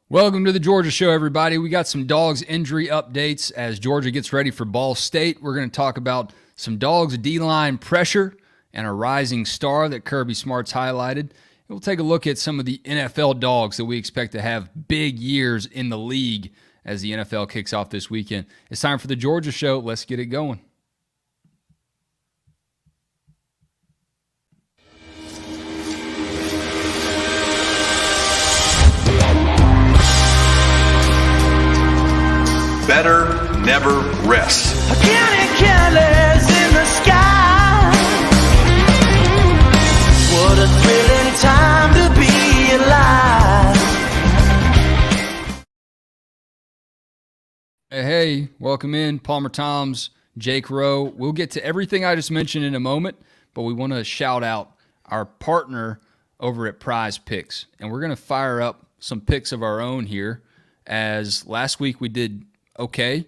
Welcome to the Georgia Show, everybody. We got some Dawgs injury updates as Georgia gets ready for Ball State. We're going to talk about some Dawgs D-line pressure and a rising star that Kirby Smart's highlighted. And we'll take a look at some of the NFL Dawgs that we expect to have big years in the league as the NFL kicks off this weekend. It's time for the Georgia Show. Let's get it going. Better never rest. Counting careless in the sky. What a thrilling time to be alive. Hey, welcome in. Palmer Toms, Jake Rowe. We'll get to everything I just mentioned in a moment, but we want to shout out our partner over at Prize Picks. And we're going to fire up some picks of our own here, as last week we did okay.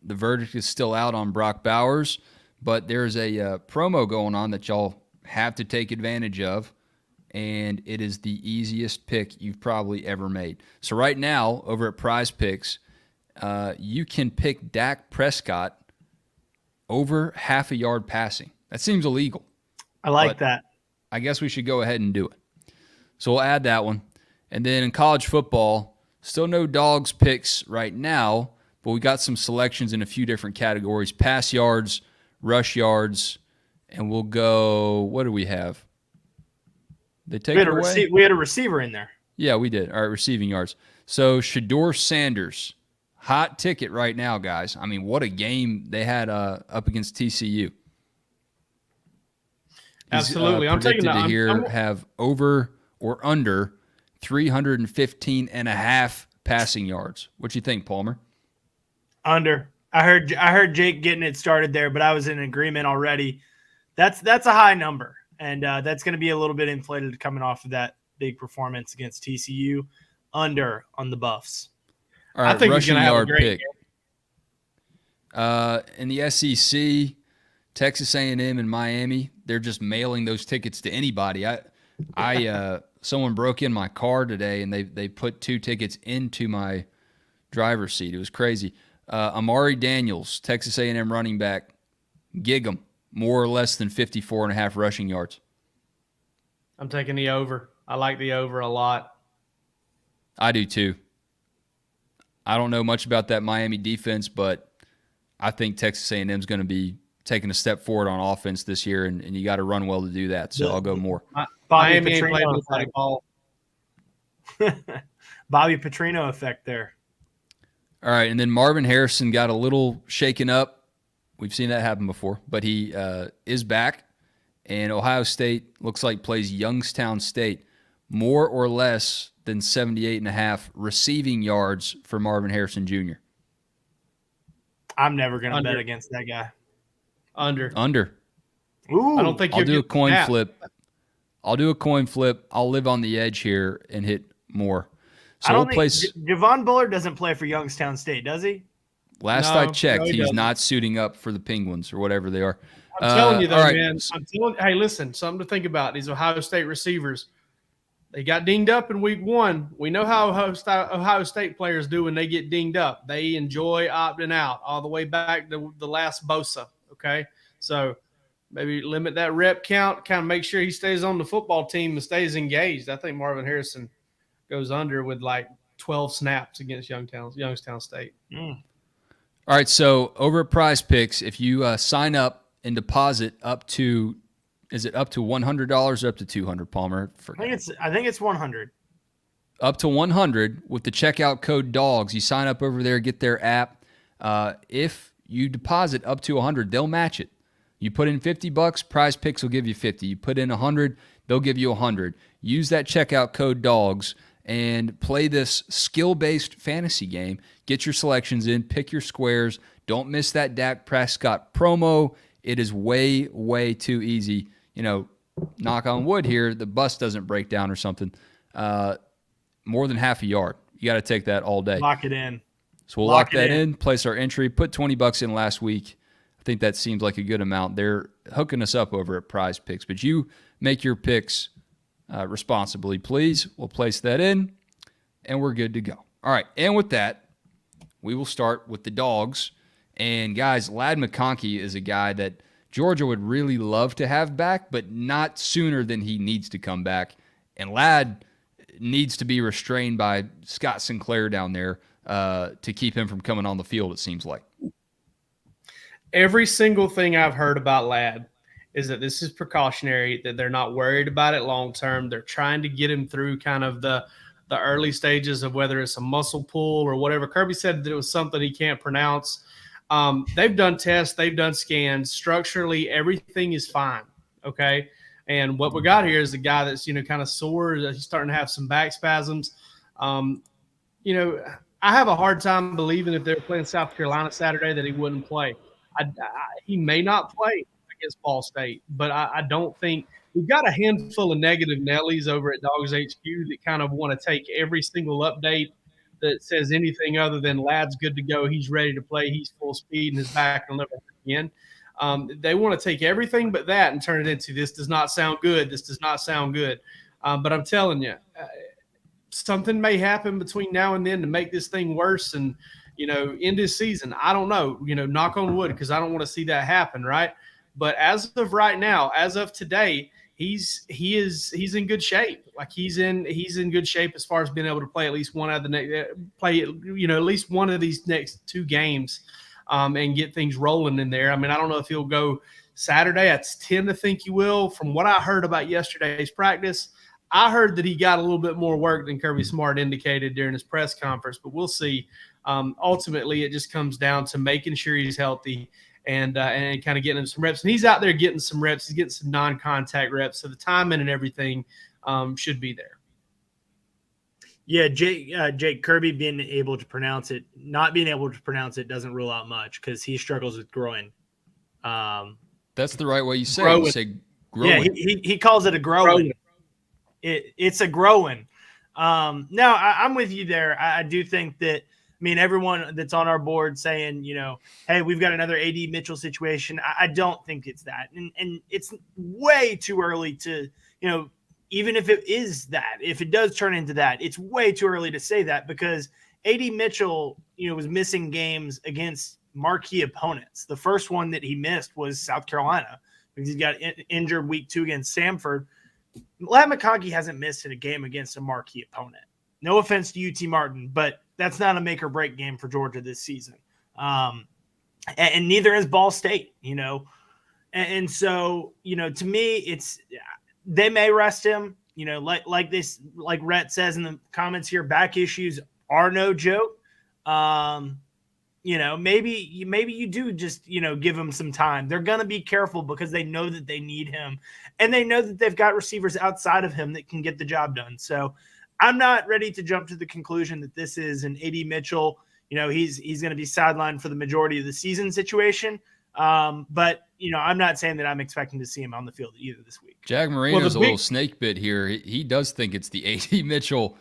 The verdict is still out on Brock Bowers, but there's a promo going on that y'all have to take advantage of, and it is the easiest pick you've probably ever made. So right now, over at Prize Picks, you can pick Dak Prescott over half a yard passing. That seems illegal. I like that. I guess we should go ahead and do it. So we'll add that one. And then in college football, still no Dawgs picks right now, but we got some selections in a few different categories: pass yards, rush yards, and we'll go. What do we have? They take it away. We had a receiver in there. Yeah, we did. All right, receiving yards. So Shedeur Sanders, hot ticket right now, guys. I mean, what a game they had up against TCU. Absolutely, I'm taking that. I'm have over or under 315 and a half passing yards. What do you think, Palmer? Under. I heard Jake getting it started there, but I was in agreement already. That's a high number, and that's going to be a little bit inflated coming off of that big performance against TCU. Under on the Buffs. All right, I think rushing he's gonna have yard a great pick. In the SEC, Texas A&M and Miami, they're just mailing those tickets to anybody. Someone broke in my car today, and they put 2 tickets into my driver's seat. It was crazy. Amari Daniels, Texas A&M running back, gig 'em, more or less than 54 and a half rushing yards. I'm taking the over. I like the over a lot. I do too. I don't know much about that Miami defense, but I think Texas A&M is going to be taking a step forward on offense this year, and you got to run well to do that. So I'll go more. Miami ain't played nobody ball. Bobby Petrino effect there. All right, and then Marvin Harrison got a little shaken up. We've seen that happen before, but he is back, and Ohio State looks like plays Youngstown State. More or less than 78 and a half receiving yards for Marvin Harrison Jr. I'm never going to bet against that guy. Under. Ooh, I don't think I'll do a coin flip. I'll live on the edge here and hit more. So we'll place. Javon Bullard doesn't play for Youngstown State, does he? Last I checked, he's not suiting up for the Penguins or whatever they are. I'm telling you, though, right. man. Hey, listen, something to think about. These Ohio State receivers, they got dinged up in week 1. We know how Ohio State players do when they get dinged up. They enjoy opting out all the way back to the last Bosa, okay? So maybe limit that rep count, kind of make sure he stays on the football team and stays engaged. I think Marvin Harrison goes under with like 12 snaps against Youngstown State. All right, so over at Prize Picks, if you sign up and deposit up to – is it up to $100 or up to $200, Palmer? I think it's 100. Up to 100 with the checkout code DAWGS. You sign up over there, get their app. If you deposit up to 100, they'll match it. You put in $50, Prize Picks will give you 50. You put in 100, they'll give you 100. Use that checkout code DAWGS and play this skill-based fantasy game. Get your selections in, pick your squares. Don't miss that Dak Prescott promo. It is way, way too easy. You know, knock on wood here, the bus doesn't break down or something. More than half a yard. You got to take that all day. Lock it in. So we'll lock that in, place our entry, put $20 in last week. I think that seems like a good amount. They're hooking us up over at Prize Picks, but you make your picks responsibly, please. We'll place that in, and we're good to go. All right, and with that, we will start with the Dogs. And guys, Ladd McConkey is a guy that Georgia would really love to have back, but not sooner than he needs to come back. And Ladd needs to be restrained by Scott Sinclair down there to keep him from coming on the field, it seems like. Every single thing I've heard about Ladd is that this is precautionary, that they're not worried about it long term. They're trying to get him through kind of the early stages of whether it's a muscle pull or whatever. Kirby said that it was something he can't pronounce. They've done tests, they've done scans. Structurally, everything is fine. Okay. And what we got here is a guy that's, kind of sore. He's starting to have some back spasms. I have a hard time believing if they're playing South Carolina Saturday that he wouldn't play. He may not play against Ball State, but I don't think – we've got a handful of negative Nellies over at DawgsHQ that kind of want to take every single update that says anything other than Ladd's good to go, he's ready to play, he's full speed, and his back will never hurt again. They want to take everything but that and turn it into this does not sound good, this does not sound good. But I'm telling you, something may happen between now and then to make this thing worse and, end this season. I don't know, knock on wood, because I don't want to see that happen, right? But as of right now, as of today, he's in good shape. Like he's in good shape as far as being able to play at least one of the at least one of these next two games, and get things rolling in there. I mean, I don't know if he'll go Saturday. I tend to think he will. From what I heard about yesterday's practice, I heard that he got a little bit more work than Kirby Smart indicated during his press conference, but we'll see. Ultimately, it just comes down to making sure he's healthy and kind of getting him some reps. And he's out there getting some reps. He's getting some non-contact reps, so the timing and everything should be there. Yeah, Jake Kirby being able to pronounce it, not being able to pronounce it doesn't rule out much because he struggles with groin. That's the right way you say growing. it. You say growing. Yeah, he calls it a growing. It's a growing. No, I'm with you there. I do think that, everyone that's on our board saying, hey, we've got another AD Mitchell situation. I don't think it's that. And it's way too early to, even if it is that, if it does turn into that, it's way too early to say that because AD Mitchell, was missing games against marquee opponents. The first one that he missed was South Carolina because he got injured week 2 against Samford. Ladd McConkey hasn't missed in a game against a marquee opponent. No offense to UT Martin, but that's not a make or break game for Georgia this season. And neither is Ball State, And so, to me, it's they may rest him, like Rhett says in the comments here, back issues are no joke. Maybe you do just, give him some time. They're going to be careful because they know that they need him and they know that they've got receivers outside of him that can get the job done. So I'm not ready to jump to the conclusion that this is an AD Mitchell, he's going to be sidelined for the majority of the season situation. But I'm not saying that I'm expecting to see him on the field either this week. Jag Marino's a little snake bit here. He does think it's the AD Mitchell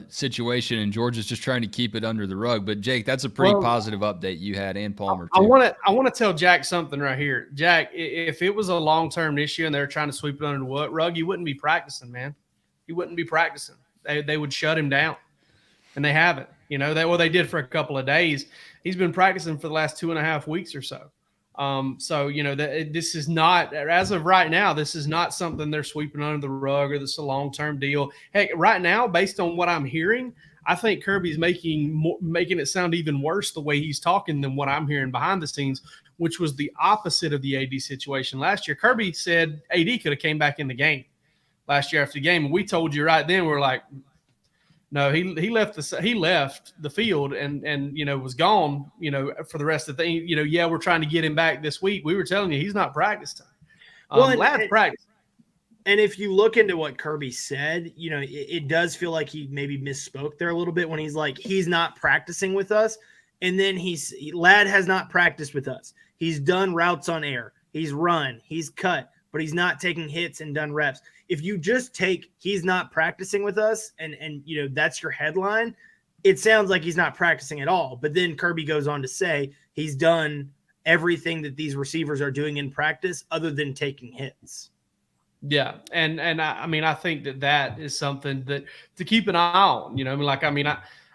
situation, and Georgia's just trying to keep it under the rug. But Jake, that's a pretty positive update you had, and Palmer too. I want to tell Jack something right here. Jack, if it was a long-term issue and they're trying to sweep it under the rug, he wouldn't be practicing, man. He wouldn't be practicing. They would shut him down, and they haven't. They did for a couple of days. He's been practicing for the last 2.5 weeks or so. This is not, as of right now, this is not something they're sweeping under the rug or this is a long-term deal. Heck, right now, based on what I'm hearing, I think Kirby's making it sound even worse the way he's talking than what I'm hearing behind the scenes, which was the opposite of the AD situation last year. Kirby said AD could have came back in the game last year after the game, and we told you right then, we're like, no, he left the field and was gone, for the rest of the thing. We're trying to get him back this week. We were telling you he's not practicing. Ladd's practice. And if you look into what Kirby said, it does feel like he maybe misspoke there a little bit when he's like, he's not practicing with us. And then Ladd has not practiced with us. He's done routes on air. He's run, he's cut, but he's not taking hits and done reps. If you just take he's not practicing with us and that's your headline, it sounds like he's not practicing at all. But then Kirby goes on to say he's done everything that these receivers are doing in practice other than taking hits. Yeah, and I think that is something that to keep an eye on.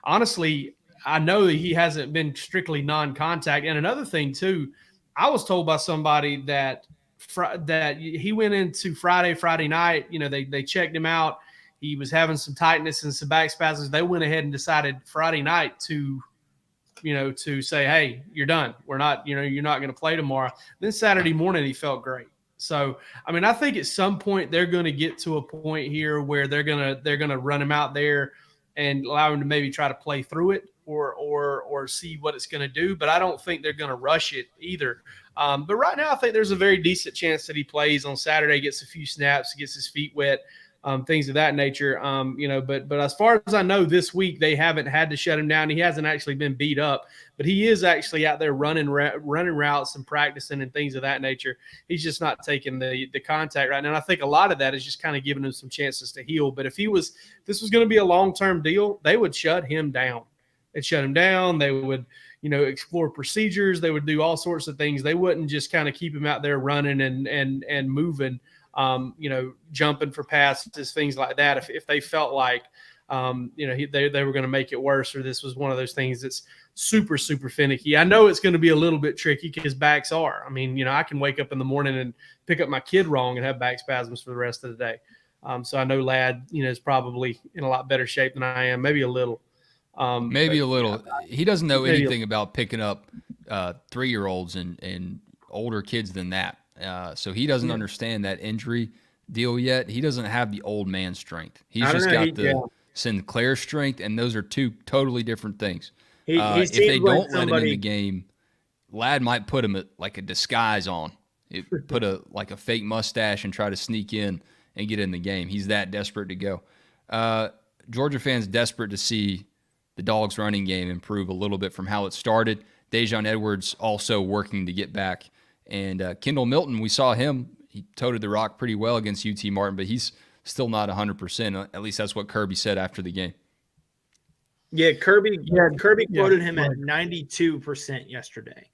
honestly, I know that he hasn't been strictly non-contact. And another thing too, I was told by somebody that he went into Friday night. They checked him out. He was having some tightness and some back spasms. They went ahead and decided Friday night to say, hey, you're done. We're not, you're not going to play tomorrow. Then Saturday morning, he felt great. So, I mean, I think at some point they're going to get to a point here where they're going to run him out there and allow him to maybe try to play through it or see what it's going to do. But I don't think they're going to rush it either. But right now, I think there's a very decent chance that he plays on Saturday, gets a few snaps, gets his feet wet. Things of that nature, but as far as I know, this week they haven't had to shut him down. He hasn't actually been beat up, but he is actually out there running routes and practicing and things of that nature. He's just not taking the contact right now. And I think a lot of that is just kind of giving him some chances to heal. But if this was going to be a long-term deal, they would shut him down. They'd shut him down. They would, explore procedures. They would do all sorts of things. They wouldn't just kind of keep him out there running and moving. Jumping for passes, things like that. If they felt like, they were going to make it worse, or this was one of those things that's super, super finicky. I know it's going to be a little bit tricky because backs are. I mean, I can wake up in the morning and pick up my kid wrong and have back spasms for the rest of the day. So I know Ladd, is probably in a lot better shape than I am, maybe a little. Maybe a little. He doesn't know anything about picking up 3-year-olds and older kids than that. So he doesn't understand that injury deal yet. He doesn't have the old man strength. He's just got the Sinclair strength, and those are two totally different things. If they don't let him in the game, Ladd might put him like a disguise on. Put a fake mustache and try to sneak in and get in the game. He's that desperate to go. Georgia fans desperate to see the Dogs running game improve a little bit from how it started. Dejon Edwards also working to get back. And Kendall Milton, we saw him. He toted the rock pretty well against UT Martin, but he's still not 100%. At least that's what Kirby said after the game. Yeah, Kirby quoted him at 92% yesterday,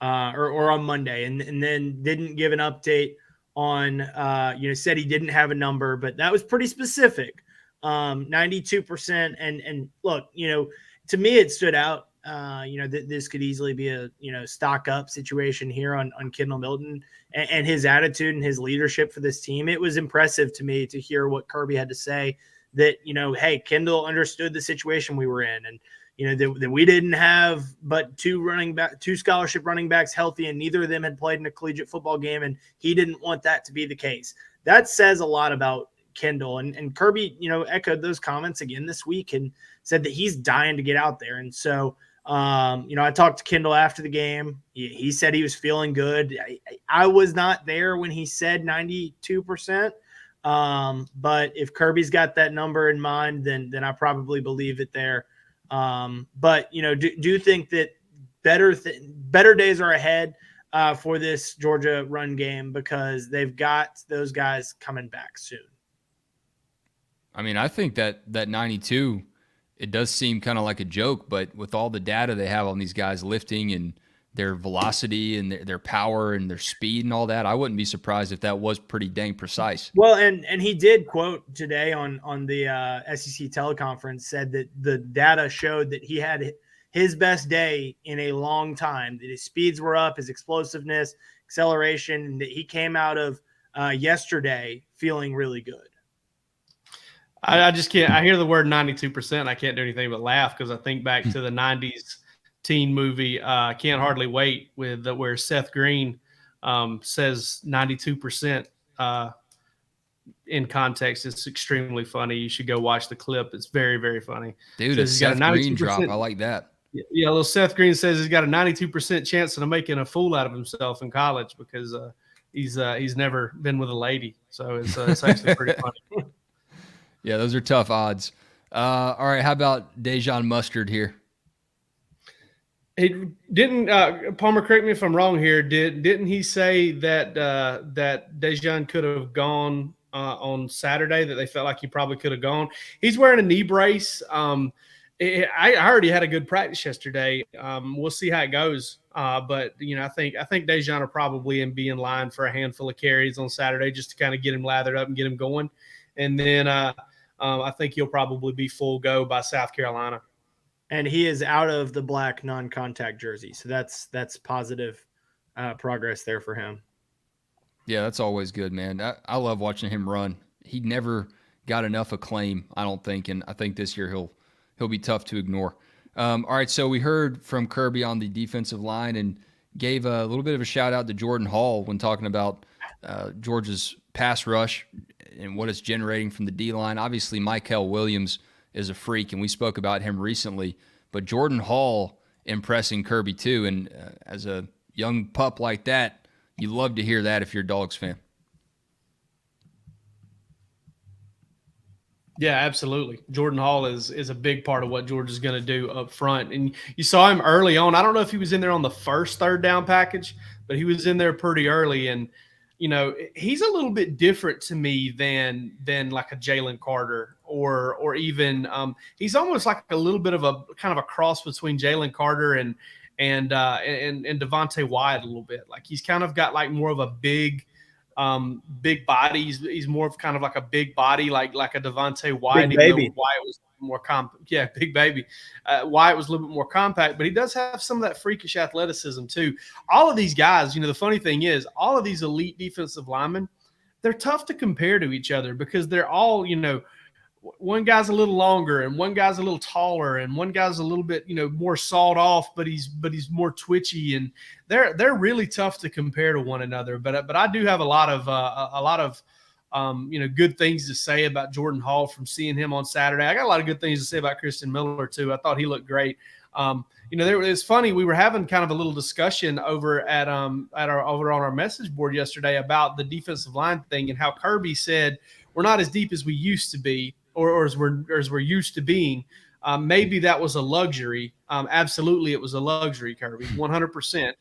or on Monday, and then didn't give an update on, said he didn't have a number, but that was pretty specific. 92%. And look, to me, it stood out. This could easily be a, stock up situation here on Kendall Milton and his attitude and his leadership for this team. It was impressive to me to hear what Kirby had to say, that, hey, Kendall understood the situation we were in, and, that we didn't have but two scholarship running backs healthy, and neither of them had played in a collegiate football game. And he didn't want that to be the case. That says a lot about Kendall, and Kirby, echoed those comments again this week and said that he's dying to get out there. And so, I talked to Kendall after the game. He said he was feeling good. I was not there when he said 92%. But if Kirby's got that number in mind, then I probably believe it there. But do think that better days are ahead for this Georgia run game, because they've got those guys coming back soon. I mean, I think that 92, it does seem kind of like a joke, but with all the data they have on these guys lifting and their velocity and their power and their speed and all that, I wouldn't be surprised if that was pretty dang precise. Well, and he did quote today on the SEC teleconference, said that the data showed that he had his best day in a long time, that his speeds were up, his explosiveness, acceleration, and that he came out of yesterday feeling really good. I just can't. I hear the word 92%. I can't do anything but laugh, because I think back to the 90s teen movie, Can't Hardly Wait, with where Seth Green says 92% in context. It's extremely funny. You should go watch the clip. It's very, very funny. Dude, a Seth Green drop. I like that. Yeah, little Seth Green says he's got a 92% chance of making a fool out of himself in college, because he's never been with a lady. So it's actually pretty funny. Yeah, those are tough odds. All right, how about Dejon Mustard here? He didn't. Palmer, correct me if I'm wrong here. Didn't he say that Dejon could have gone on Saturday? That they felt like he probably could have gone. He's wearing a knee brace. I already had a good practice yesterday. We'll see how it goes. But I think Dejon will probably be in line for a handful of carries on Saturday, just to kind of get him lathered up and get him going. And then I think he'll probably be full go by South Carolina. and he is out of the black non-contact jersey. So that's positive progress there for him. Yeah, that's always good, man. I love watching him run. He never got enough acclaim, I don't think, and I think this year he'll be tough to ignore. All right, so we heard from Kirby on the defensive line and gave a little bit of a shout out to Jordan Hall when talking about Georgia's pass rush and what it's generating from the D-line. Obviously, Mykel Williams is a freak, and we spoke about him recently, but Jordan Hall impressing Kirby too, and as a young pup like that, you love to hear that if you're a Dogs fan. Yeah, absolutely. Jordan Hall is a big part of what Georgia's going to do up front. And you saw him early on. I don't know if he was in there on the first third down package, but he was in there pretty early. And, you know, he's a little bit different to me than like a Jalen Carter or even he's almost like a little bit of a kind of a cross between Jalen Carter and Devontae Wyatt a little bit. Like he's kind of got like more of a big body. He's more of kind of like a big body, like a Devontae Wyatt. Big baby. Wyatt was more compact. Yeah, big baby. Wyatt was a little bit more compact, but he does have some of that freakish athleticism too. All of these guys, you know, the funny thing is, all of these elite defensive linemen, they're tough to compare to each other because they're all, you know, one guy's a little longer and one guy's a little taller and one guy's a little bit, you know, more sawed off, but he's more twitchy, and they're really tough to compare to one another. But I do have a lot of you know, good things to say about Jordan Hall from seeing him on Saturday. I got a lot of good things to say about Christian Miller too. I thought he looked great. You know, it's funny, we were having kind of a little discussion over on our message board yesterday about the defensive line thing and how Kirby said we're not as deep as we used to be. Or as we're used to being. Maybe that was a luxury. Absolutely, it was a luxury, Kirby, 100%.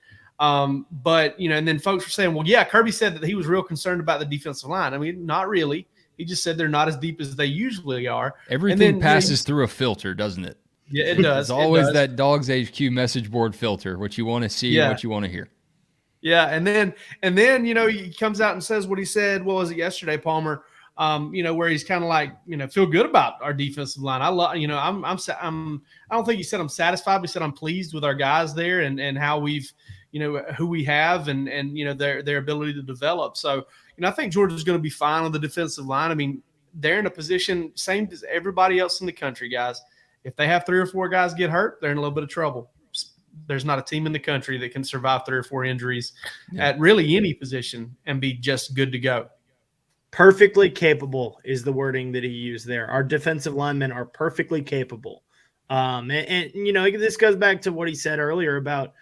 But, you know, and then folks were saying, well, yeah, Kirby said that he was real concerned about the defensive line. I mean, not really. He just said they're not as deep as they usually are. Everything passes through a filter, doesn't it? Yeah, it does. It's always that DawgsHQ message board filter, what you want to see and what you want to hear. Yeah, and then, you know, he comes out and says what he said. What was it yesterday, Palmer? You know, where he's kind of like, you know, feel good about our defensive line. I love, you know, I don't think he said I'm satisfied, but he said I'm pleased with our guys there and how we've, you know, who we have and you know, their ability to develop. So, you know, I think Georgia's going to be fine on the defensive line. I mean, they're in a position same as everybody else in the country, guys. If they have 3 or 4 guys get hurt, they're in a little bit of trouble. There's not a team in the country that can survive 3 or 4 injuries at really any position and be just good to go. Perfectly capable is the wording that he used there. Our defensive linemen are perfectly capable. And you know, this goes back to what he said earlier about,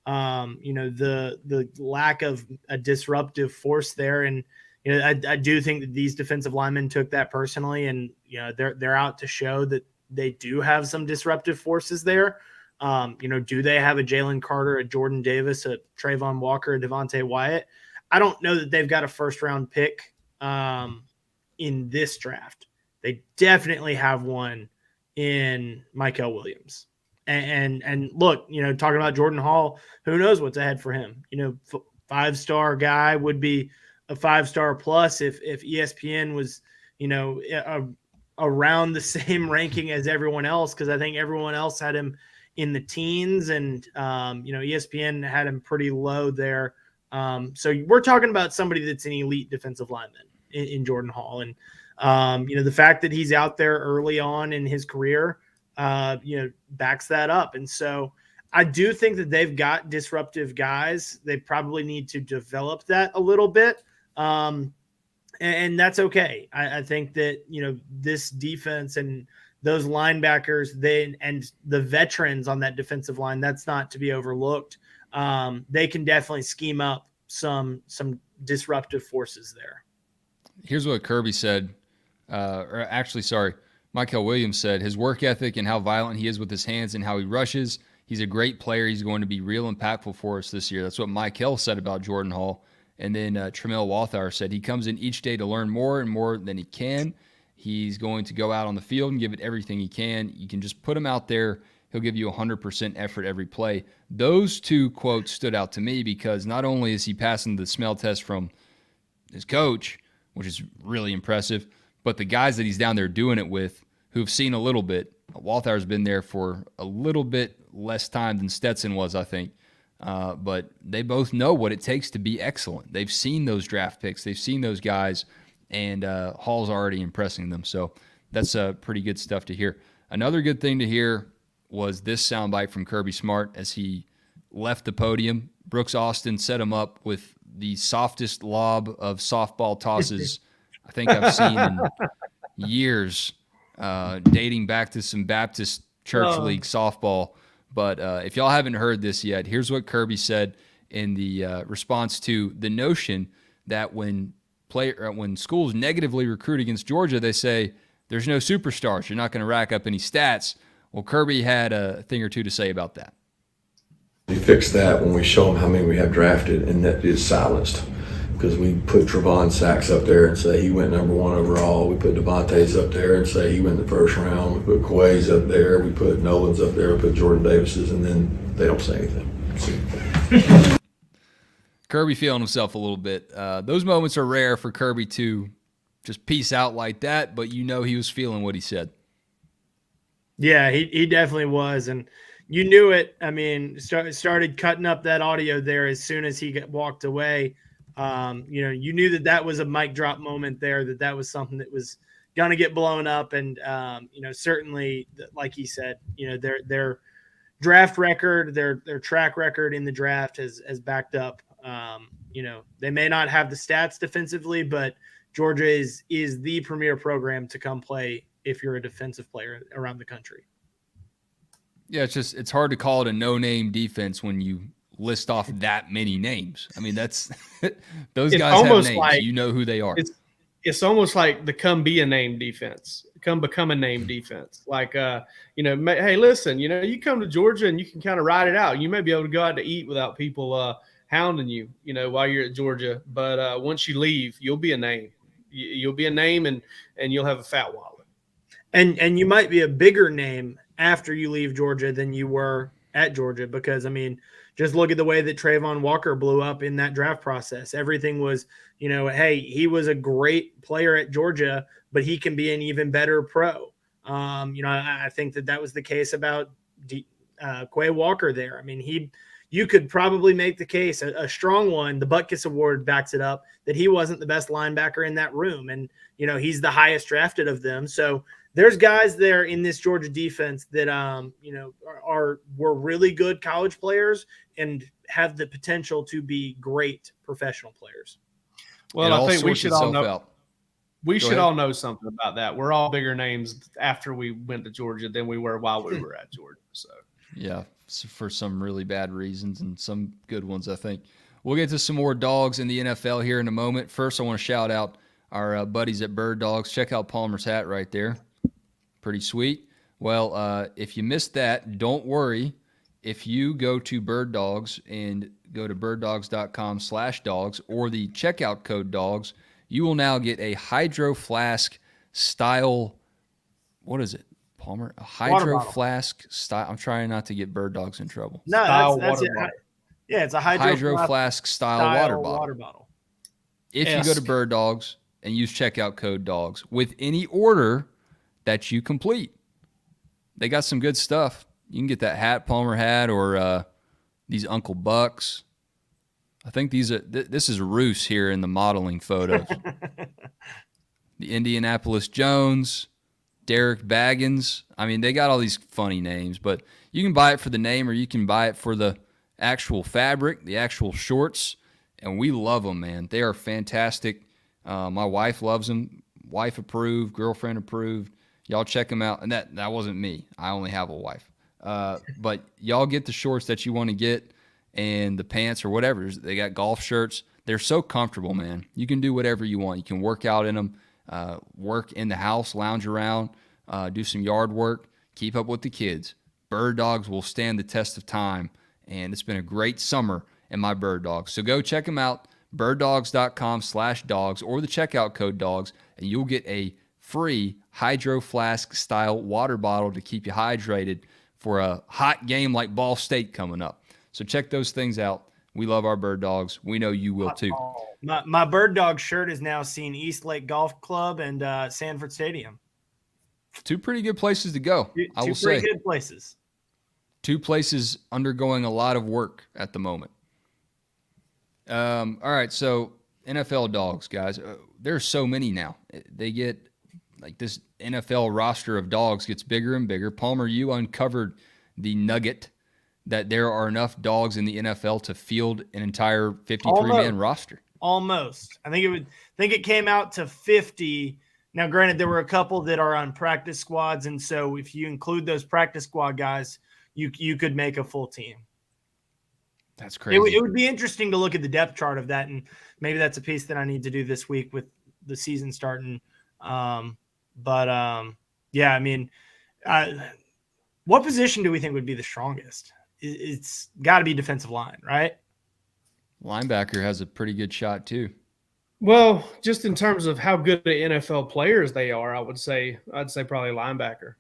you know, the lack of a disruptive force there. And, you know, I do think that these defensive linemen took that personally, and, you know, they're out to show that they do have some disruptive forces there. You know, do they have a Jalen Carter, a Jordan Davis, a Trayvon Walker, a Devontae Wyatt? I don't know that they've got a first-round pick in this draft. They definitely have one in Mykel Williams. And look, you know, talking about Jordan Hall, who knows what's ahead for him? You know, 5-star guy would be a 5-star plus if ESPN was, you know, around the same ranking as everyone else, because I think everyone else had him in the teens, and you know, ESPN had him pretty low there. So we're talking about somebody that's an elite defensive lineman in Jordan Hall. And, you know, the fact that he's out there early on in his career, you know, backs that up. And so I do think that they've got disruptive guys. They probably need to develop that a little bit. And that's okay. I think that, you know, this defense and those linebackers, and the veterans on that defensive line, that's not to be overlooked. They can definitely scheme up some disruptive forces there. Here's what Kirby said, Mykel Williams said, his work ethic and how violent he is with his hands and how he rushes. He's a great player. He's going to be real impactful for us this year. That's what Mykel said about Jordan Hall. And then Tramel Walthour said he comes in each day to learn more and more than he can. He's going to go out on the field and give it everything he can. You can just put him out there. He'll give you 100% effort every play. Those 2 quotes stood out to me because not only is he passing the smell test from his coach, which is really impressive, but the guys that he's down there doing it with who've seen a little bit Walthauer's been there for a little bit less time than Stetson was, I think. But they both know what it takes to be excellent. They've seen those draft picks. They've seen those guys, and Hall's already impressing them. So that's pretty good stuff to hear. Another good thing to hear was this soundbite from Kirby Smart as he left the podium. Brooks Austin set him up with the softest lob of softball tosses I think I've seen in years, dating back to some Baptist Church League softball. But if y'all haven't heard this yet, here's what Kirby said in the response to the notion that when schools negatively recruit against Georgia, they say there's no superstars. You're not going to rack up any stats. Well, Kirby had a thing or two to say about that. We fix that when we show them how many we have drafted, and that is silenced. Because we put Trevon Sachs up there and say he went number 1 overall. We put Devontae's up there and say he went the first round. We put Quay's up there. We put Nolan's up there. We put Jordan Davis's, and then they don't say anything. Kirby feeling himself a little bit. Those moments are rare for Kirby to just peace out like that, but you know he was feeling what he said. Yeah, he definitely was, and you knew it. I mean, started cutting up that audio there as soon as he walked away. You knew that was a mic drop moment there, that was something that was going to get blown up. And, certainly, like he said, their draft record, their track record in the draft has backed up. They may not have the stats defensively, but Georgia is the premier program to come play if you're a defensive player around the country. Yeah, it's hard to call it a no-name defense when you list off that many names. I mean, that's those guys have names. Like, you know who they are. It's almost like the come be a name defense, come become a name defense. Like, hey, listen, you come to Georgia and you can kind of ride it out. You may be able to go out to eat without people hounding you, while you're at Georgia. But once you leave, you'll be a name. You'll be a name, and you'll have a fat wallet. And you might be a bigger name after you leave Georgia than you were at Georgia, because, I mean, just look at the way that Trayvon Walker blew up in that draft process. Everything was, hey, he was a great player at Georgia, but he can be an even better pro. I think that was the case about Quay Walker there. I mean, you could probably make the case, a strong one, the Butkus Award backs it up, that he wasn't the best linebacker in that room. And, he's the highest drafted of them. So there's guys there in this Georgia defense that, were really good college players and have the potential to be great professional players. Well, I think we should all know. We should all know something about that. We're all bigger names after we went to Georgia than we were while we were at Georgia. So yeah, for some really bad reasons and some good ones, I think. We'll get to some more dogs in the NFL here in a moment. First, I want to shout out our buddies at Bird Dogs. Check out Palmer's hat right there. Pretty sweet. Well, if you missed that, don't worry. If you go to Bird Dogs and go to birddogs.com/dogs or the checkout code DAWGS, you will now get a Hydro Flask style. What is it, Palmer? A Hydro Flask style. I'm trying not to get Bird Dogs in trouble. No, that's it. Yeah, it's a Hydro Flask style water bottle. If you go to Bird Dogs and use checkout code DAWGS with any order that you complete, they got some good stuff. You can get that hat, Palmer hat, or these Uncle Bucks. I think this is Roos here in the modeling photos. The Indianapolis Jones, Derek Baggins. I mean, they got all these funny names, but you can buy it for the name or you can buy it for the actual fabric, the actual shorts, and we love them, man. They are fantastic. My wife loves them. Wife approved, girlfriend approved. Y'all check them out. And that wasn't me. I only have a wife. But y'all get the shorts that you want to get and the pants or whatever. They got golf shirts. They're so comfortable, man. You can do whatever you want. You can work out in them, work in the house, lounge around, do some yard work, keep up with the kids. Bird Dogs will stand the test of time, and it's been a great summer in my Bird Dogs. So go check them out, birddogs.com/dogs or the checkout code DAWGS, and you'll get a free Hydro Flask style water bottle to keep you hydrated for a hot game like Ball State coming up. So check those things out. We love our Bird Dogs. We know you will too. My Bird Dog shirt is now seen East Lake Golf Club and Sanford Stadium. Two pretty good places to go, I will say. Two pretty good places. Two places undergoing a lot of work at the moment. All right, so NFL dogs, guys. There's so many now. They get like this NFL roster of dogs gets bigger and bigger. Palmer, you uncovered the nugget that there are enough dogs in the NFL to field an entire 53-man roster. Almost. I think it came out to 50. Now, granted, there were a couple that are on practice squads, and so if you include those practice squad guys, you could make a full team. That's crazy. It would be interesting to look at the depth chart of that, and maybe that's a piece that I need to do this week with the season starting. Yeah, I mean, what position do we think would be the strongest? It's got to be defensive line, right? Linebacker has a pretty good shot too. Well, just in terms of how good the NFL players they are, I'd say probably linebacker.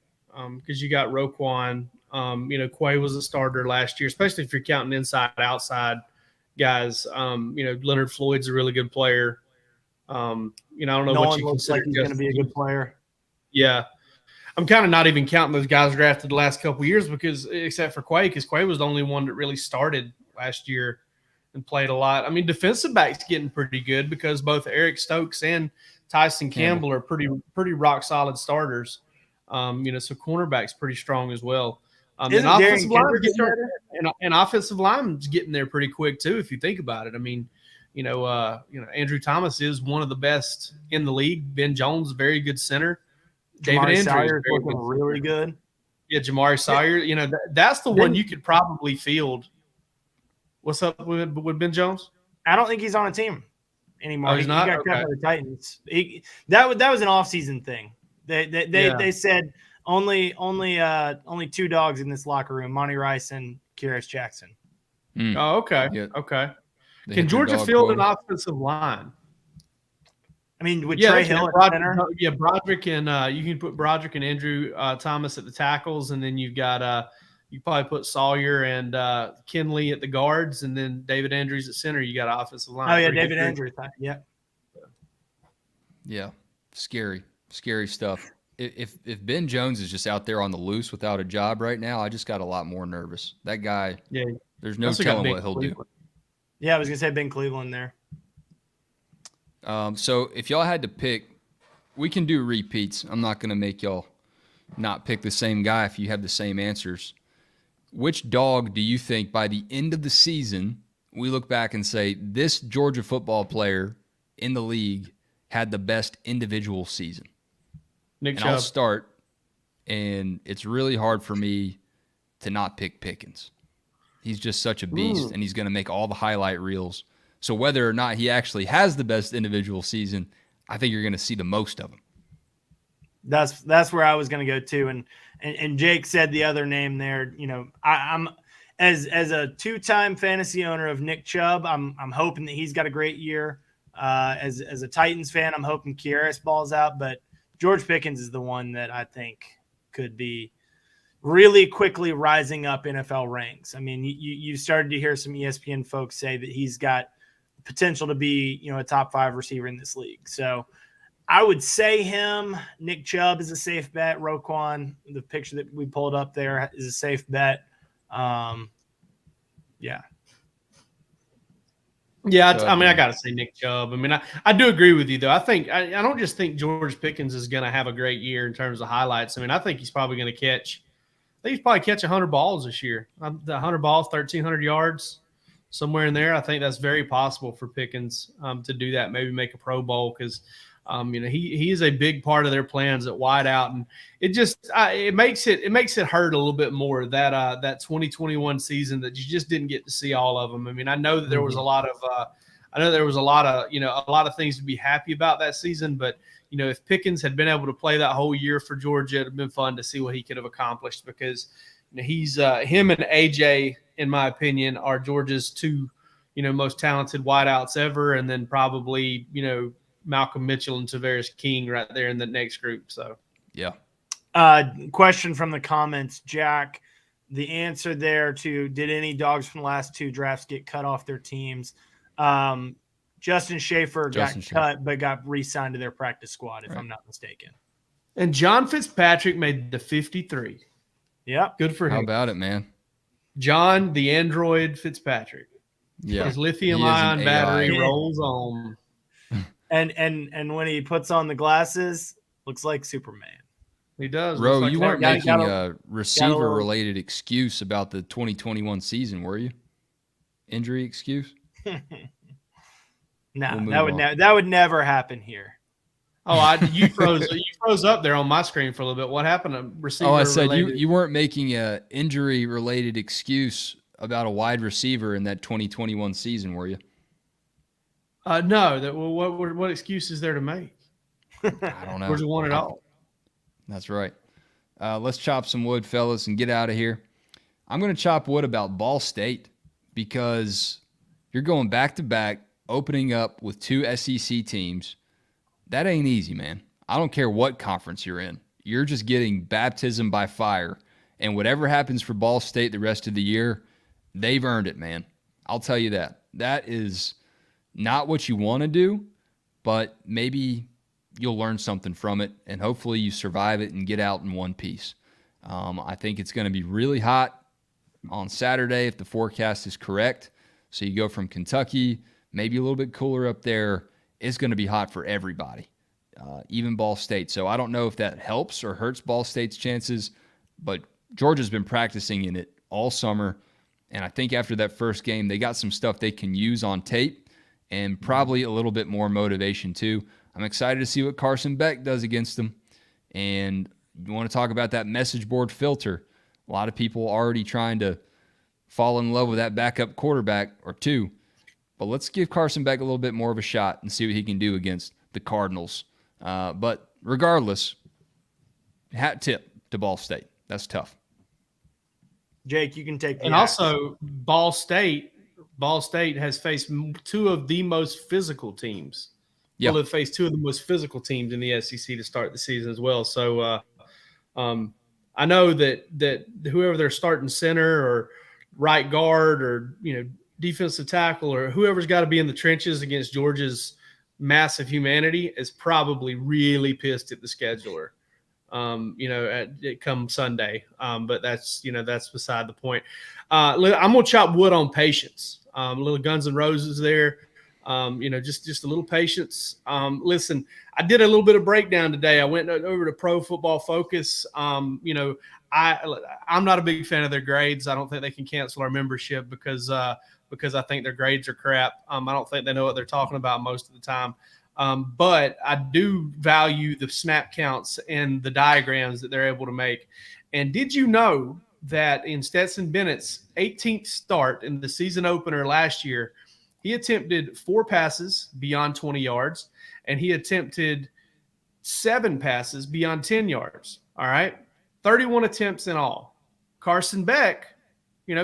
Because you got Roquan, Quay was a starter last year, especially if you're counting inside, outside guys. Leonard Floyd's a really good player. I don't know what you consider. Like he's going to be a good player. Yeah. I'm kind of not even counting those guys drafted the last couple of years except for Quay, because Quay was the only one that really started last year and played a lot. I mean, defensive back's getting pretty good because both Eric Stokes and Tyson Campbell are pretty rock solid starters. So cornerback's pretty strong as well. And offensive line's getting there pretty quick too, if you think about it. I mean, Andrew Thomas is one of the best in the league. Ben Jones, very good center. David Andrews is looking really good. Yeah, Jamari Sawyer. That's the one you could probably field. What's up with Ben Jones? I don't think he's on a team anymore. Oh, he's not? He got cut by the Titans. That was an off-season thing. They said only two dogs in this locker room: Monty Rice and Kyrus Jackson. Oh, okay. Yeah. Okay. Can Georgia field an offensive line? I mean, with Trey Hill at center? Yeah, Broderick and you can put Broderick and Andrew Thomas at the tackles, and then you've got you probably put Sawyer and Kinley at the guards, and then David Andrews at center. You got an offensive line. Oh yeah, David Andrews. Yeah. Yeah, scary stuff. If Ben Jones is just out there on the loose without a job right now, I just got a lot more nervous. That guy. Yeah. There's no telling what he'll do. Yeah, I was gonna say Ben Cleveland there. So if y'all had to pick, we can do repeats. I'm not going to make y'all not pick the same guy if you have the same answers. Which dog do you think by the end of the season, we look back and say, this Georgia football player in the league had the best individual season? Nick Chubb. I'll start, and it's really hard for me to not pick Pickens. He's just such a beast, and he's going to make all the highlight reels. So whether or not he actually has the best individual season, I think you're going to see the most of him. That's where I was going to go too. And Jake said the other name there. I'm as a two-time fantasy owner of Nick Chubb, I'm hoping that he's got a great year. As a Titans fan, I'm hoping Kyrus balls out, but George Pickens is the one that I think could be really quickly rising up NFL ranks. I mean, you started to hear some ESPN folks say that he's got potential to be, a top 5 receiver in this league. So I would say him. Nick Chubb is a safe bet. Roquan, the picture that we pulled up there, is a safe bet. Yeah. Yeah, I got to say Nick Chubb. I mean, I do agree with you, though. I don't just think George Pickens is going to have a great year in terms of highlights. I mean, I think he's probably going to catch 100 balls this year. 100 balls, 1,300 yards. Somewhere in there, I think that's very possible for Pickens to do that. Maybe make a Pro Bowl because, he is a big part of their plans at wide out, and it just it makes it hurt a little bit more that 2021 season that you just didn't get to see all of them. I mean, I know that there was a lot of a lot of things to be happy about that season, but if Pickens had been able to play that whole year for Georgia, it'd have been fun to see what he could have accomplished because he's him and AJ, in my opinion, are Georgia's two, most talented wideouts ever, and then probably, Malcolm Mitchell and Tavares King right there in the next group. So, yeah. Question from the comments, Jack. The answer there to did any dogs from the last 2 drafts get cut off their teams? Justin Schaefer got cut, but got re-signed to their practice squad, if I'm not mistaken. And John Fitzpatrick made the 53. Yep. Good for How him. about it, man? John, the android Fitzpatrick. Yeah. His He lithium-ion is an battery AI. rolls on. And when he puts on the glasses, looks like Superman. He does. Bro, Looks you like weren't gotta- making gotta- a receiver-related excuse about the 2021 season, were you? Injury excuse? No, We'll move that would on. that would never happen here. Oh, you froze up there on my screen for a little bit. What happened to receiver? Oh, I said related? you weren't making a injury-related excuse about a wide receiver in that 2021 season, were you? No. What excuse is there to make? I don't know. Georgia won it all. That's right. Let's chop some wood, fellas, and get out of here. I'm going to chop wood about Ball State because you're going back-to-back, opening up with 2 SEC teams. That ain't easy, man. I don't care what conference you're in. You're just getting baptism by fire. And whatever happens for Ball State the rest of the year, they've earned it, man. I'll tell you that. That is not what you want to do, but maybe you'll learn something from it, and hopefully you survive it and get out in one piece. I think it's going to be really hot on Saturday if the forecast is correct. So you go from Kentucky, maybe a little bit cooler up there. It's going to be hot for everybody, even Ball State. So I don't know if that helps or hurts Ball State's chances, but Georgia's been practicing in it all summer. And I think after that first game, they got some stuff they can use on tape and probably a little bit more motivation too. I'm excited to see what Carson Beck does against them. And you want to talk about that message board filter. A lot of people already trying to fall in love with that backup quarterback or two. But let's give Carson Beck a little bit more of a shot and see what he can do against the Cardinals. But regardless, hat tip to Ball State. That's tough. Jake, you can take the And also, Ball State has faced 2 of the most physical teams. Yeah. Well, they've faced 2 of the most physical teams in the SEC to start the season as well. So I know that whoever they're starting center or right guard or defensive tackle or whoever's got to be in the trenches against Georgia's massive humanity is probably really pissed at the scheduler. It come Sunday. But that's beside the point. I'm going to chop wood on patience. A little Guns N' Roses there. Just a little patience. Listen, I did a little bit of breakdown today. I went over to Pro Football Focus. I'm not a big fan of their grades. I don't think they can cancel our membership because I think their grades are crap. I don't think they know what they're talking about most of the time. But I do value the snap counts and the diagrams that they're able to make. And did you know that in Stetson Bennett's 18th start in the season opener last year, he attempted 4 passes beyond 20 yards, and he attempted 7 passes beyond 10 yards. All right. 31 attempts in all. Carson Beck,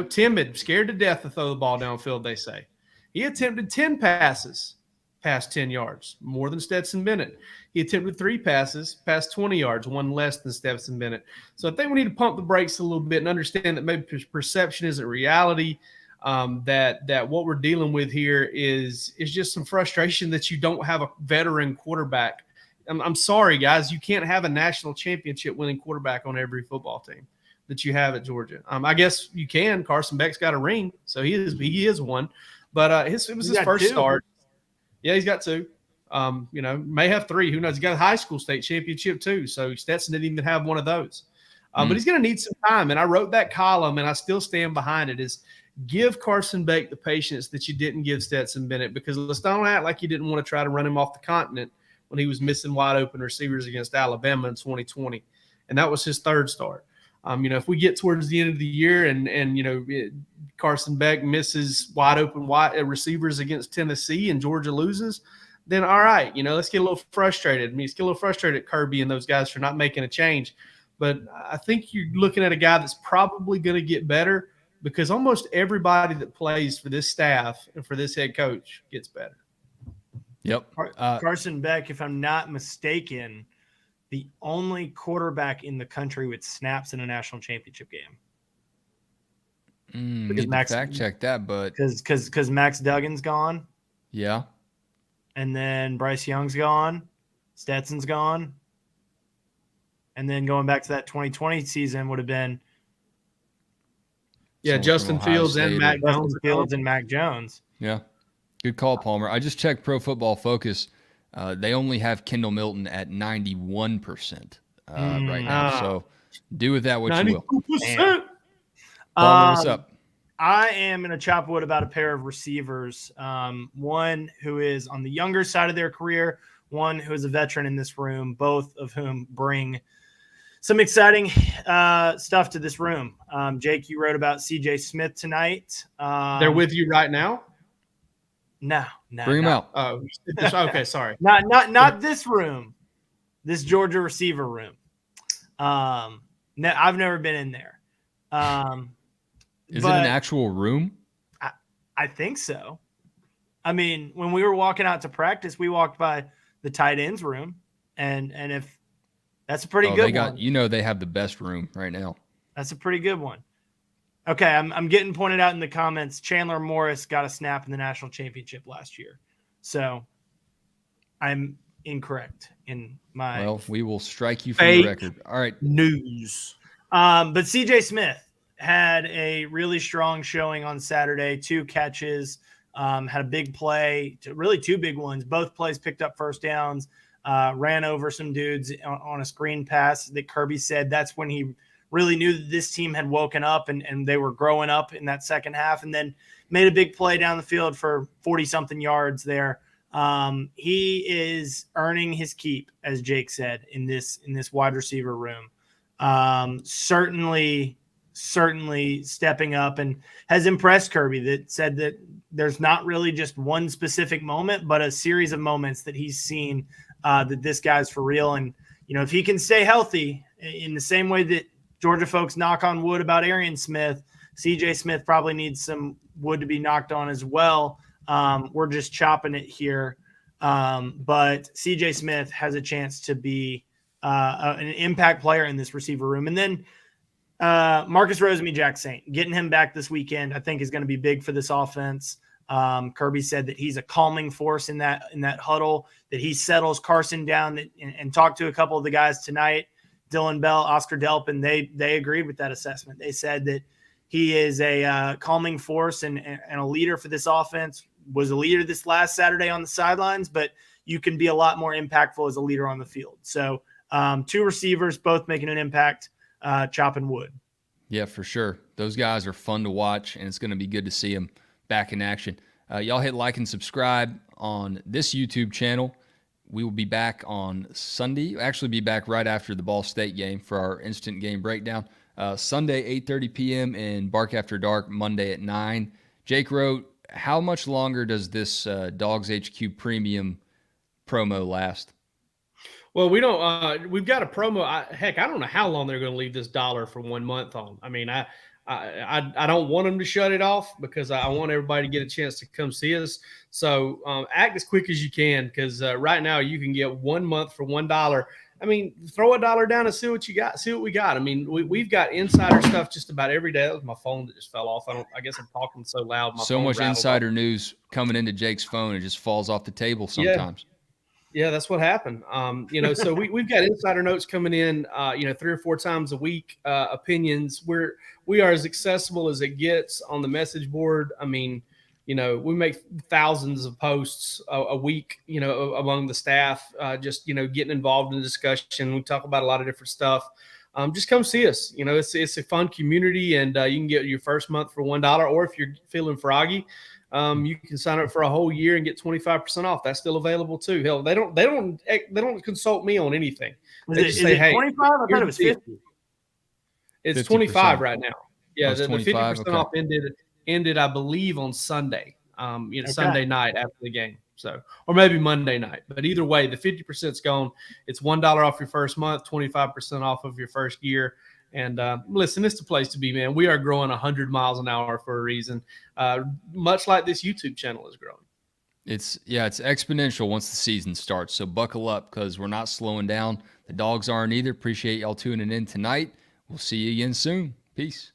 timid, scared to death to throw the ball downfield, they say. He attempted 10 passes past 10 yards, more than Stetson Bennett. He attempted 3 passes past 20 yards, 1 less than Stetson Bennett. So I think we need to pump the brakes a little bit and understand that maybe perception isn't reality. That what we're dealing with here is just some frustration that you don't have a veteran quarterback. I'm sorry, guys. You can't have a national championship winning quarterback on every football team that you have at Georgia. I guess you can. Carson Beck's got a ring, so he is one. But it was his first start. Yeah, he's got 2. May have 3. Who knows? He got a high school state championship too. So Stetson didn't even have one of those. But he's going to need some time. And I wrote that column, and I still stand behind it. Is give Carson Beck the patience that you didn't give Stetson Bennett, because let's don't act like you didn't want to try to run him off the continent when he was missing wide open receivers against Alabama in 2020. And that was his 3rd start. If we get towards the end of the year and Carson Beck misses wide open receivers against Tennessee and Georgia loses, then all right, let's get a little frustrated. Let's get a little frustrated at Kirby and those guys for not making a change. But I think you're looking at a guy that's probably going to get better, because almost everybody that plays for this staff and for this head coach gets better. Yep. Carson Beck, if I'm not mistaken, the only quarterback in the country with snaps in a national championship game. Because Max fact check that, but because Max Duggan's gone. Yeah. And then Bryce Young's gone. Stetson's gone. And then going back to that 2020 season would have been Justin Fields and Mac Jones. Fields and Mac Jones. Yeah. Good call, Palmer. I just checked Pro Football Focus. They only have Kendall Milton at 91% right now. So do with that what you will. 92%. Palmer, what's up? I am going to chop wood about a pair of receivers. One who is on the younger side of their career, one who is a veteran in this room, both of whom bring some exciting stuff to this room. Jake, you wrote about CJ Smith tonight. They're with you right now? No. Bring him out. Oh, okay, sorry. Not this room. This Georgia receiver room. I've never been in there. Is it an actual room? I think so. I mean, when we were walking out to practice, we walked by the tight ends room, and if that's a pretty good one. You know they have the best room right now. That's a pretty good one. Okay, I'm getting pointed out in the comments. Chandler Morris got a snap in the national championship last year. So I'm incorrect in my Well, we will strike you from the record. All right. News. But CJ Smith had a really strong showing on Saturday, 2 catches, had a big play, really 2 big ones. Both plays picked up first downs, ran over some dudes on a screen pass that Kirby said that's when he really knew that this team had woken up and they were growing up in that second half, and then made a big play down the field for 40-something yards there. He is earning his keep, as Jake said, in this wide receiver room. Certainly stepping up and has impressed Kirby, that said that there's not really just one specific moment, but a series of moments that he's seen that this guy's for real. And, if he can stay healthy in the same way that Georgia folks knock on wood about Arian Smith, CJ Smith probably needs some wood to be knocked on as well. We're just chopping it here. But CJ Smith has a chance to be an impact player in this receiver room. And then Marcus Rosemy-Jack Saint, getting him back this weekend, I think is going to be big for this offense. Kirby said that he's a calming force in that huddle, that he settles Carson down and talked to a couple of the guys tonight, Dylan Bell, Oscar Delpin. They agreed with that assessment. They said that he is a calming force and a leader for this offense, was a leader this last Saturday on the sidelines, but you can be a lot more impactful as a leader on the field. So 2 receivers, both making an impact, chopping wood. Yeah, for sure. Those guys are fun to watch, and it's going to be good to see them back in action. Y'all hit like and subscribe on this YouTube channel. We will be back on Sunday. We'll actually be back right after the Ball State game for our instant game breakdown. Sunday, 8:30 p.m. and Bark After Dark, Monday at 9. Jake wrote, how much longer does this DawgsHQ premium promo last? Well, we don't. We've got a promo. I don't know how long they're going to leave this dollar for 1 month on. I mean, I don't want them to shut it off because I want everybody to get a chance to come see us. So act as quick as you can, because right now you can get 1 month for $1. I mean, throw $1 down and see what you got. See what we got. I mean, we've got insider stuff just about every day. That was my phone that just fell off. I guess I'm talking so loud. So much insider news coming into Jake's phone, it just falls off the table sometimes. Yeah, that's what happened. So we've got insider notes coming in, 3 or 4 times a week, opinions. We are as accessible as it gets on the message board. I mean, we make thousands of posts a week, among the staff, just, getting involved in the discussion. We talk about a lot of different stuff. Just come see us. It's a fun community, and you can get your first month for $1. Or if you're feeling froggy, you can sign up for a whole year and get 25% off. That's still available too. Hell, they don't consult me on anything. They just say, hey, 25? I thought it was 50. It's 50%. 25 right now. Yeah, the 25, 50% okay. off ended, I believe, on Sunday. Sunday night after the game. So, or maybe Monday night. But either way, the 50%'s gone. It's $1 off your first month, 25% off of your first year. And listen, it's the place to be, man. We are growing 100 miles an hour for a reason, much like this YouTube channel is growing. It's exponential once the season starts. So buckle up, because we're not slowing down. The Dogs aren't either. Appreciate y'all tuning in tonight. We'll see you again soon. Peace.